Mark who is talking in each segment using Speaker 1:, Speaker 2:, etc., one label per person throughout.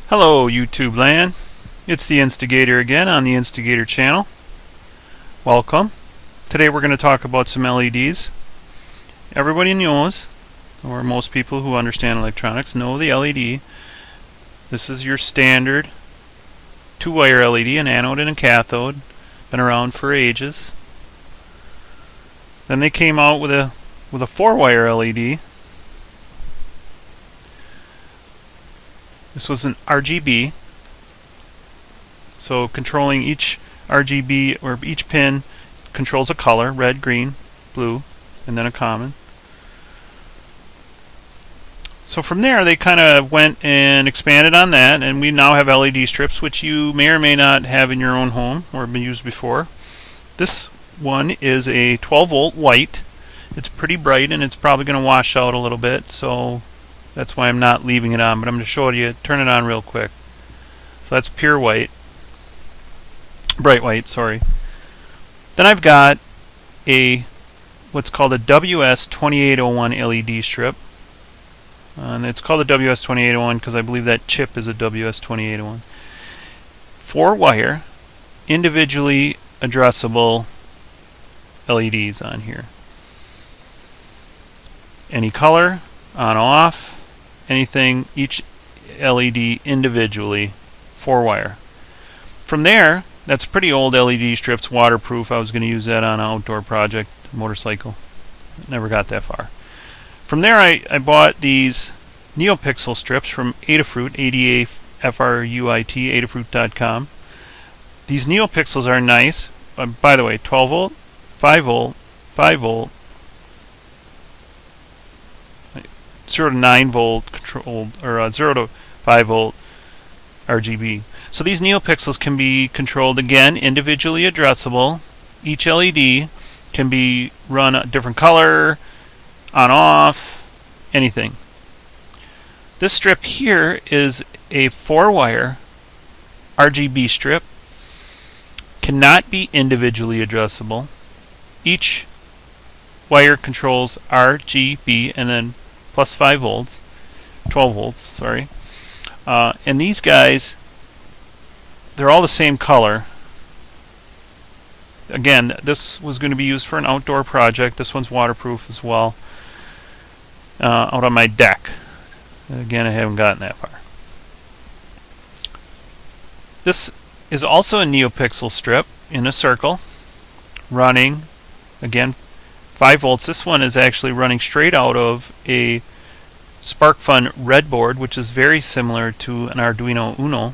Speaker 1: Hello YouTube land, it's the Instigator again on the Instigator channel. Welcome. Today we're going to talk about some LEDs. Everybody knows, or most people who understand electronics know the LED. This is your standard two-wire LED, an anode and a cathode. Been around for ages. Then they came out with a four-wire LED. This was an RGB, so controlling each RGB or each pin controls a color, red, green, blue, and then a common. So from there they kind of went and expanded on that, and we now have LED strips, which you may or may not have in your own home or been used before. This one is a 12-volt white. It's pretty bright and it's probably going to wash out a little bit, so that's why I'm not leaving it on, but I'm going to show you. Turn it on real quick. So that's pure white. Bright white, sorry. Then I've got what's called a WS2801 LED strip. And it's called a WS2801 because I believe that chip is a WS2801. 4-wire, individually addressable LEDs on here. Any color, on, off. Anything, each LED individually, 4-wire. From there, that's pretty old LED strips, waterproof. I was going to use that on an outdoor project, motorcycle. Never got that far. From there, I bought these Neopixel strips from Adafruit, ADAFRUIT, adafruit.com. These Neopixels are nice. By the way, 12 volt, 5 volt, 5 volt, 0 to 9 volt controlled, or 0 to 5 volt RGB. So these Neopixels can be controlled, again, individually addressable. Each LED can be run a different color, on, off, anything. This strip here is a 4-wire RGB strip. Cannot be individually addressable. Each wire controls RGB and then plus 5 volts, 12 volts, sorry. And these guys, they're all the same color. Again, this was going to be used for an outdoor project. This one's waterproof as well. Out on my deck. Again, I haven't gotten that far. This is also a Neopixel strip in a circle, running, again, 5 volts. This one is actually running straight out of a SparkFun Redboard, which is very similar to an Arduino Uno.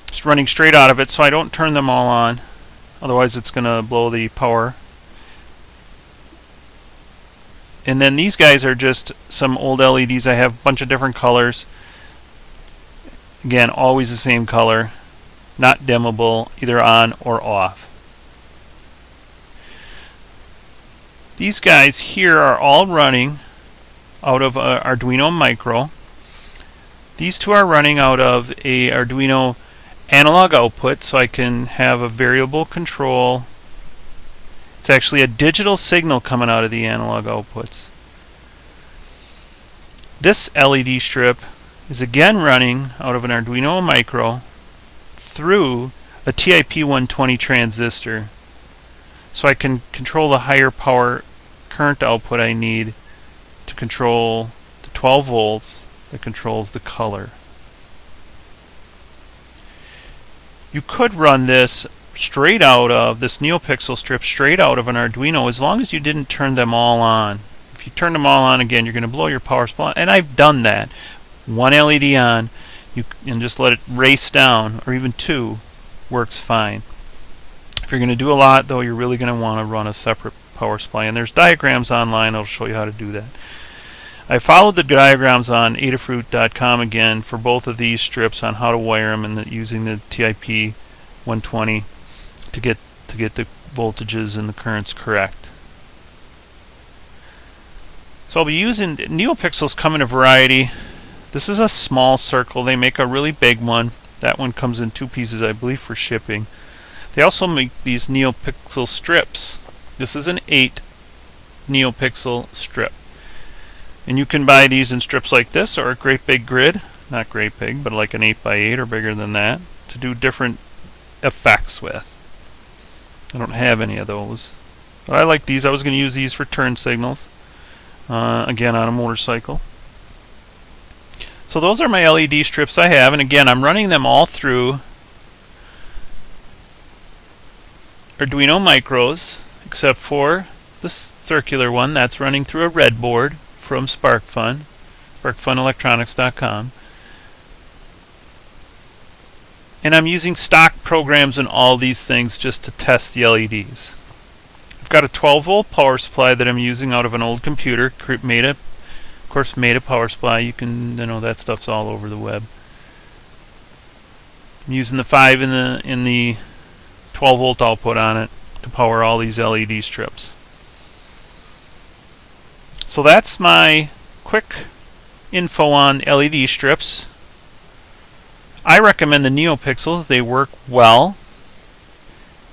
Speaker 1: Just running straight out of it, so I don't turn them all on. Otherwise it's going to blow the power. And then these guys are just some old LEDs. I have a bunch of different colors. Again, always the same color. Not dimmable, either on or off. These guys here are all running out of Arduino Micro. These two are running out of a Arduino analog output, so I can have a variable control. It's actually a digital signal coming out of the analog outputs. This LED strip is again running out of an Arduino Micro through a TIP120 transistor, so I can control the higher power current output I need to control the 12 volts that controls the color. You could run this straight out of this Neopixel strip, straight out of an Arduino, as long as you didn't turn them all on. If you turn them all on, again, you're going to blow your power supply, and I've done that. One LED on, and just let it race down, or even two, works fine. If you're going to do a lot, though, you're really going to want to run a separate power supply, and there's diagrams online that'll show you how to do that. I followed the diagrams on adafruit.com again for both of these strips on how to wire them, and using the TIP120 to get the voltages and the currents correct. So I'll be using Neopixels. Come in a variety. This is a small circle. They make a really big one. That one comes in 2 pieces, I believe, for shipping. They also make these Neopixel strips. This is an 8 Neopixel strip. And you can buy these in strips like this or a great big grid. not great big, but like an 8x8 or bigger than that, to do different effects with. I don't have any of those, but I like these. I was going to use these for turn signals, again on a motorcycle. So those are my LED strips I have, and again I'm running them all through Arduino Micros, except for the circular one that's running through a Redboard from SparkFun, SparkFunElectronics.com. And I'm using stock programs and all these things just to test the LEDs. I've got a 12-volt power supply that I'm using out of an old computer, made a power supply. You know that stuff's all over the web. I'm using the 5 in the 12-volt output on it to power all these LED strips. So that's my quick info on LED strips. I recommend the Neopixels. They work well.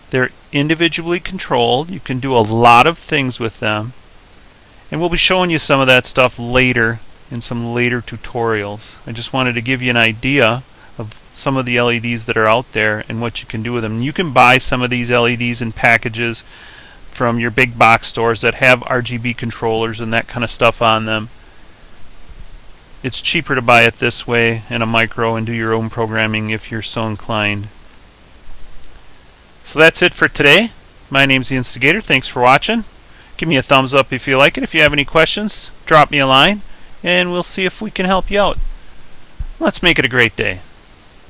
Speaker 1: They're individually controlled. You can do a lot of things with them. And we'll be showing you some of that stuff later in some later tutorials. I just wanted to give you an idea of some of the LEDs that are out there and what you can do with them. You can buy some of these LEDs in packages from your big box stores that have RGB controllers and that kind of stuff on them. It's cheaper to buy it this way in a micro and do your own programming if you're so inclined. So that's it for today. My name's The Instigator. Thanks for watching. Give me a thumbs up if you like it. If you have any questions, drop me a line and we'll see if we can help you out. Let's make it a great day.